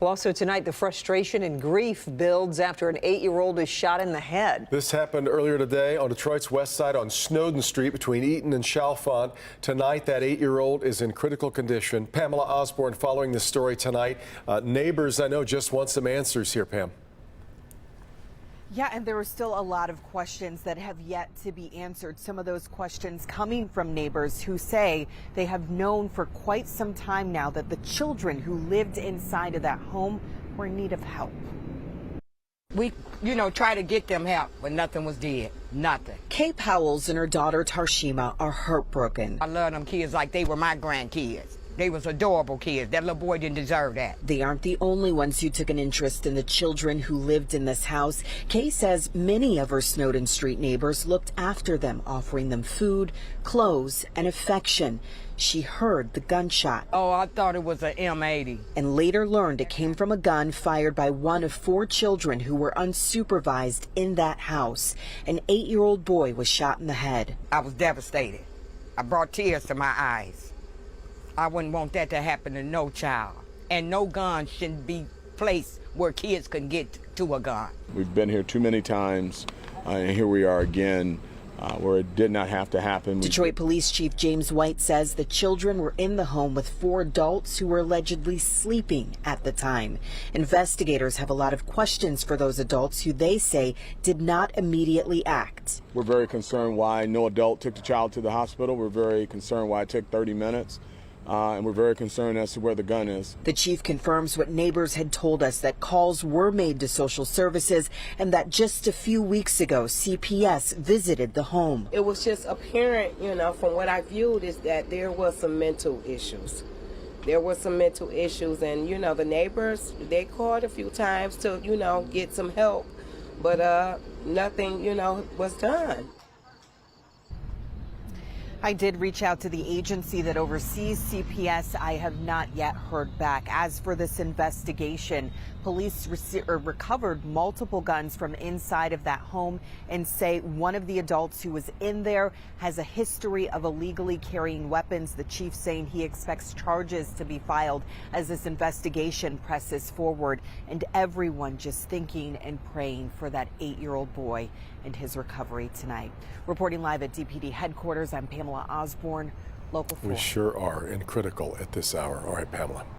Well, also tonight, the frustration and grief builds after an 8-year-old is shot in the head. This happened earlier today on Detroit's west side on Snowden Street between Eaton and Chalfont. Tonight, that 8-year-old is in critical condition. Pamela Osborne following this story tonight. Neighbors, I know, just want some answers here, Pam. Yeah, and there are still a lot of questions that have yet to be answered. Some of those questions coming from neighbors who say they have known for quite some time now that the children who lived inside of that home were in need of help. We, try to get them help, but nothing was did. Nothing. Kay Powells and her daughter Tarshima are heartbroken. I love them kids like they were my grandkids. They was adorable kids. That little boy didn't deserve that. They aren't the only ones who took an interest in the children who lived in this house. Kay says many of her Snowden Street neighbors looked after them, offering them food, clothes, and affection. She heard the gunshot. Oh, I thought it was an M80. And later learned it came from a gun fired by one of 4 children who were unsupervised in that house. An 8-year-old boy was shot in the head. I was devastated. I brought tears to my eyes. I wouldn't want that to happen to no child. And no gun shouldn't be placed where kids can get to a gun. We've been here too many times, and here we are again, where it did not have to happen. Detroit Police Chief James White says the children were in the home with 4 adults who were allegedly sleeping at the time. Investigators have a lot of questions for those adults who they say did not immediately act. We're very concerned why no adult took the child to the hospital. We're very concerned why it took 30 minutes. And we're very concerned as to where the gun is. The chief confirms what neighbors had told us, that calls were made to social services and that just a few weeks ago, CPS visited the home. It was just apparent, from what I viewed, is that there was some mental issues. There were some mental issues, and, the neighbors, they called a few times to, get some help, but nothing, was done. I did reach out to the agency that oversees CPS. I have not yet heard back. As for this investigation, police recovered multiple guns from inside of that home and say one of the adults who was in there has a history of illegally carrying weapons. The chief saying he expects charges to be filed as this investigation presses forward, and everyone just thinking and praying for that 8-year-old boy and his recovery tonight. Reporting live at DPD headquarters, I'm Pamela Osborne, Local 4. We sure are, and critical at this hour. All right, Pamela.